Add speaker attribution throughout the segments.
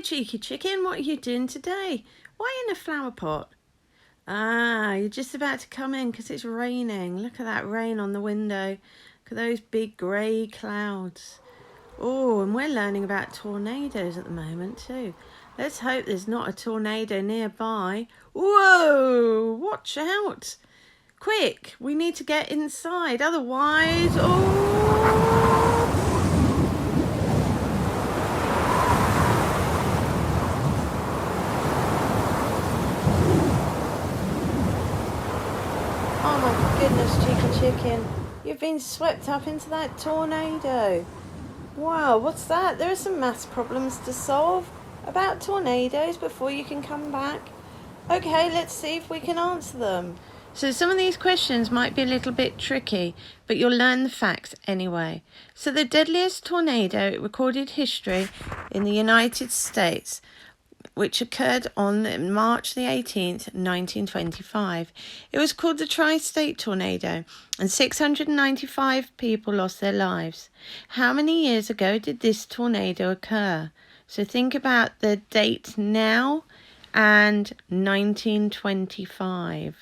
Speaker 1: cheeky chicken, what are you doing today? Why in a flower pot? Ah, you're just about to come in because it's raining. Look at that rain on the window. Look at those big grey clouds. Oh, and we're learning about tornadoes at the moment too. Let's hope there's not a tornado nearby. Whoa, watch out. Quick, we need to get inside, otherwise, Oh my goodness, cheeky chicken. You've been swept up into that tornado. Wow, what's that? There are some maths problems to solve about tornadoes before you can come back. Okay, let's see if we can answer them. So some of these questions might be a little bit tricky, but you'll learn the facts anyway. So the deadliest tornado in recorded history in the United States, which occurred on March the 18th, 1925. It was called the Tri-State Tornado, and 695 people lost their lives. How many years ago did this tornado occur? So think about the date now and 1925.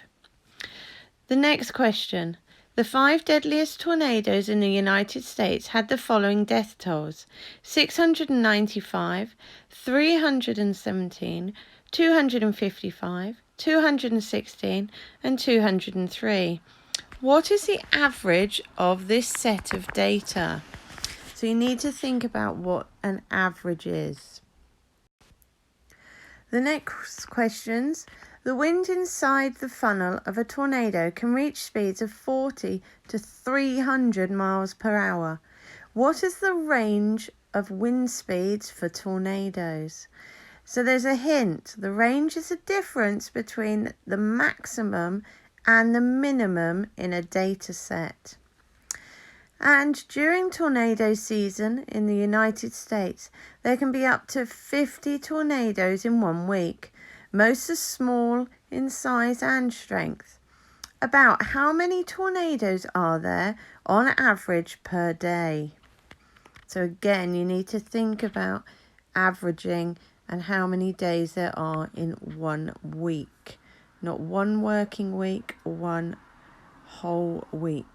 Speaker 1: The next question. The 5 deadliest tornadoes in the United States had the following death tolls: 695, 317, 255, 216, and 203. What is the average of this set of data? So you need to think about what an average is. The next questions. The wind inside the funnel of a tornado can reach speeds of 40 to 300 miles per hour. What is the range of wind speeds for tornadoes? So there's a hint. The range is a difference between the maximum and the minimum in a data set. And during tornado season in the United States, there can be up to 50 tornadoes in 1 week. Most are small in size and strength. About how many tornadoes are there on average per day? So again, you need to think about averaging and how many days there are in 1 week. Not 1 working week, 1 whole week.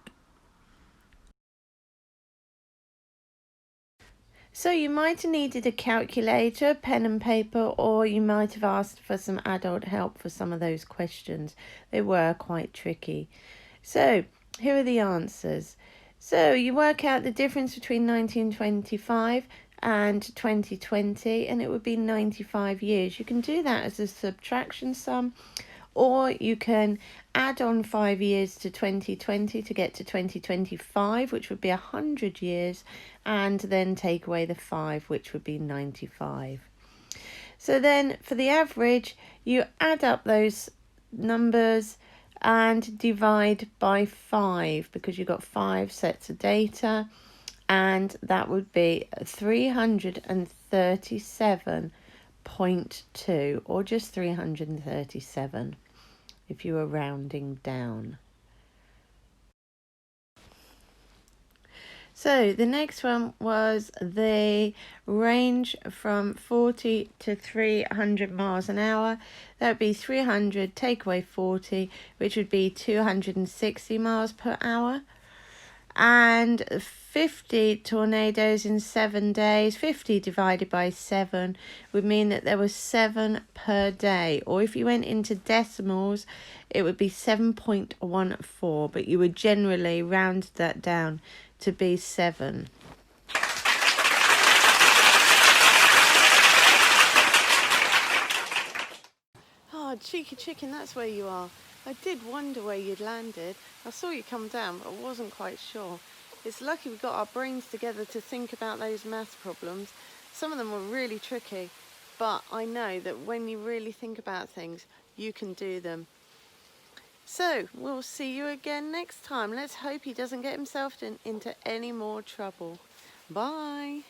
Speaker 1: So you might have needed a calculator, pen and paper, or you might have asked for some adult help for some of those questions. They were quite tricky. So here are the answers. So you work out the difference between 1925 and 2020, and it would be 95 years. You can do that as a subtraction sum, or you can add on 5 years to 2020 to get to 2025, which would be 100 years, and then take away the 5, which would be 95. So then for the average, you add up those numbers and divide by 5, because you've got 5 sets of data, and that would be 337.2, or just 337 if you were rounding down. So the next one was the range from 40 to 300 miles an hour. That would be 300, take away 40, which would be 260 miles per hour. And 50 tornadoes in 7 days, 50 divided by 7 would mean that there was 7 per day. Or if you went into decimals, it would be 7.14, but you would generally round that down to be 7. Oh, cheeky chicken, that's where you are. I did wonder where you'd landed. I saw you come down, but I wasn't quite sure. It's lucky we got our brains together to think about those math problems. Some of them were really tricky, but I know that when you really think about things, you can do them. So, we'll see you again next time. Let's hope he doesn't get himself into any more trouble. Bye.